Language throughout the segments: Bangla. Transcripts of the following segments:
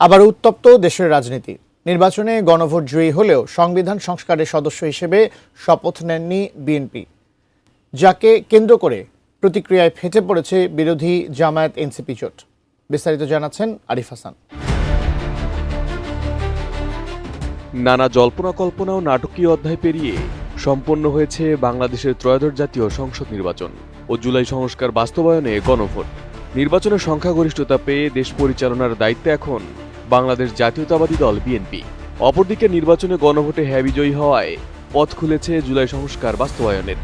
আবার উত্তপ্ত দেশের রাজনীতি। নির্বাচনে গণভোট জয়ী হলেও সংবিধান সংস্কারের সদস্য হিসেবে শপথ নেননি বিএনপি, যাকে কেন্দ্র করে প্রতিক্রিয়ায় ফেটে পড়েছে বিরোধী জামায়াত এনসিপি জোট। বিস্তারিত জানাচ্ছেন আরিফ হাসান। নানা জল্পনা কল্পনা ও নাটকীয় অধ্যায় পেরিয়ে সম্পন্ন হয়েছে বাংলাদেশের ত্রয়োদশ জাতীয় সংসদ নির্বাচন ও জুলাই সংস্কার বাস্তবায়নে গণভোট। নির্বাচনের সংখ্যাগরিষ্ঠতা পেয়ে দেশ পরিচালনার দায়িত্বে এখন বাংলাদেশ জাতীয়তাবাদী দল বিএনপি। অপরদিকে নির্বাচনে গণভোটে হ্যাঁ বিজয়ী হওয়ায় পথ খুলেছে জুলাই সংস্কার বাস্তবায়নের।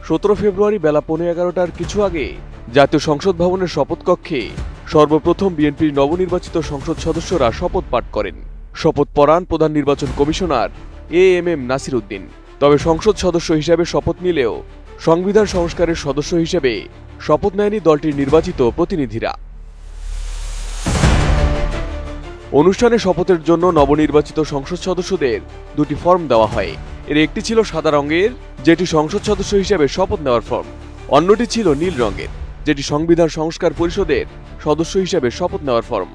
17 ফেব্রুয়ারি বেলা 11:15টার কিছু আগে জাতীয় সংসদ ভবনের শপথ কক্ষে সর্বপ্রথম বিএনপির নবনির্বাচিত সংসদ সদস্যরা শপথ পাঠ করেন। শপথ পড়ান প্রধান নির্বাচন কমিশনার এএমএম নাসির উদ্দিন। তবে সংসদ সদস্য হিসেবে শপথ নিলেও সংবিধান সংস্কারের সদস্য হিসেবে শপথ নেয়নি দলটির নির্বাচিত প্রতিনিধিরা। অনুষ্ঠানে শপথের জন্য নবনির্বাচিত সংসদ সদস্যদের দুটি ফর্ম দেওয়া হয়। এর একটি ছিল সাদা রঙের, যেটি সংসদ সদস্য হিসেবে শপথ নেওয়ার ফর্ম। অন্যটি ছিল নীল রঙের, যেটি সংবিধান সংস্কার পরিষদের সদস্য হিসেবে শপথ নেওয়ার ফর্ম।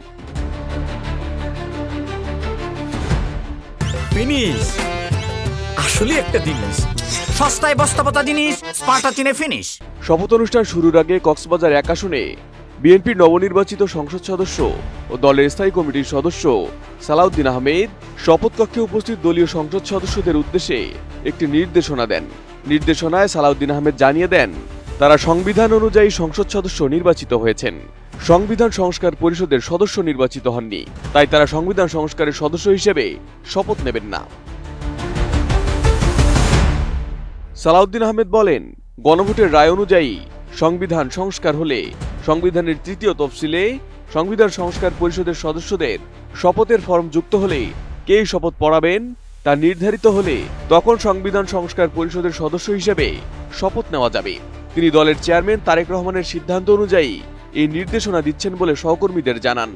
ফিনিশ আসলে একটা জিনিস, সস্তায় বস্তাপতা জিনিস, স্পার্টা চিনে ফিনিশ। শপথ অনুষ্ঠান শুরুর আগে কক্সবাজার 1 আসনে বিএনপির নবনির্বাচিত সংসদ সদস্য ও দলের স্থায়ী কমিটির সদস্য সালাউদ্দিন আহমেদ শপথ কক্ষে উপস্থিত দলীয় সংসদ সদস্যদের উদ্দেশ্যে একটি নির্দেশনা দেন। নির্দেশনায় সালাউদ্দিন আহমেদ জানিয়ে দেন, তারা সংবিধান অনুযায়ী সংসদ সদস্য নির্বাচিত হয়েছেন, সংবিধান সংস্কার পরিষদের সদস্য নির্বাচিত হননি, তাই তারা সংবিধান সংস্কারের সদস্য হিসেবে শপথ নেবেন না। সালাউদ্দিন আহমেদ বলেন, গণভোটের রায় অনুযায়ী সংবিধান সংস্কার হলে সংবিধানের 3য় তফসিলে সংবিধান সংস্কার পরিষদের সদস্যদের শপথের ফর্ম যুক্ত হলে কে শপথ পড়াবেন তা নির্ধারিত হলে তখন সংবিধান সংস্কার পরিষদের সদস্য হিসেবে শপথ নেওয়া যাবে। তিনি দলের চেয়ারম্যান তারেক রহমানের সিদ্ধান্ত অনুযায়ী এই নির্দেশনা দিচ্ছেন বলে সহকর্মীদের জানান।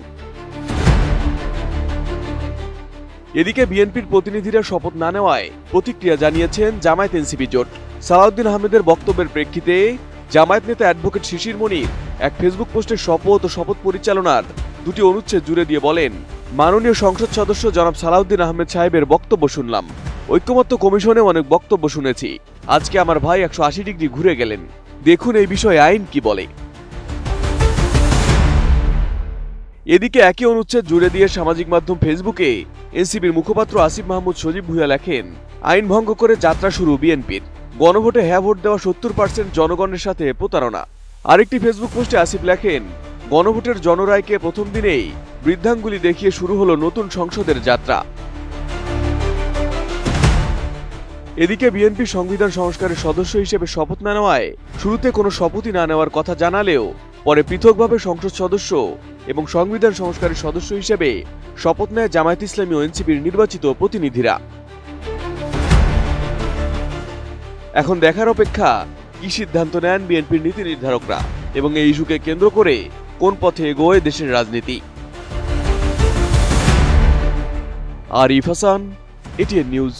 এদিকে বিএনপির প্রতিনিধিরা শপথ না নেওয়ায় প্রতিক্রিয়া জানিয়েছেন জামায়াত এনসিপি জোট। সালাউদ্দিন আহমেদের বক্তব্যের প্রেক্ষিতে জামায়াত নেতা অ্যাডভোকেট শিশির মনির এক ফেসবুক পোস্টে শপথ ও শপথ পরিচালনার দুটি অনুচ্ছেদ জুড়ে দিয়ে বলেন, মাননীয় সংসদ সদস্য জনাব সালাউদ্দিন আহমেদ সাহেবের বক্তব্য শুনলাম, ঐক্যমত্য কমিশনে অনেক বক্তব্য শুনেছি, আজকে আমার ভাই 180 ডিগ্রি ঘুরে গেলেন, দেখুন এই বিষয়ে আইন কি বলে। এদিকে একই অনুচ্ছেদ জুড়ে দিয়ে সামাজিক মাধ্যম ফেসবুকে এনসিপির মুখপাত্র আসিফ মাহমুদ সজীব ভুঁইয়া লেখেন, আইন ভঙ্গ করে যাত্রা শুরু বিএনপির, গণভোটে হ্যাঁ ভোট দেওয়া 70% জনগণের সাথে প্রতারণা। আরেকটি ফেসবুক পোস্টে আসিফ লেখেন, গণভোটের জনরায়কে প্রথম দিনেই বৃদ্ধাঙ্গুলি দেখিয়ে শুরু হলো নতুন সংসদের যাত্রা। এদিকে বিএনপি সংবিধান সংস্কারের সদস্য হিসেবে শপথ না নেওয়ায় শুরুতে কোনো শপথই না নেওয়ার কথা জানালেও পরে পৃথকভাবে সংসদ সদস্য এবং সংবিধান সংস্কারের সদস্য হিসেবে শপথ নেয় জামায়াত ইসলামী ও এনসিপির নির্বাচিত প্রতিনিধিরা। এখন দেখার অপেক্ষা কি সিদ্ধান্ত নেন বিএনপির নীতি নির্ধারকরা এবং এই ইস্যুকে কেন্দ্র করে কোন পথে এগোয় দেশের রাজনীতি। Arif Hasan, ATN news.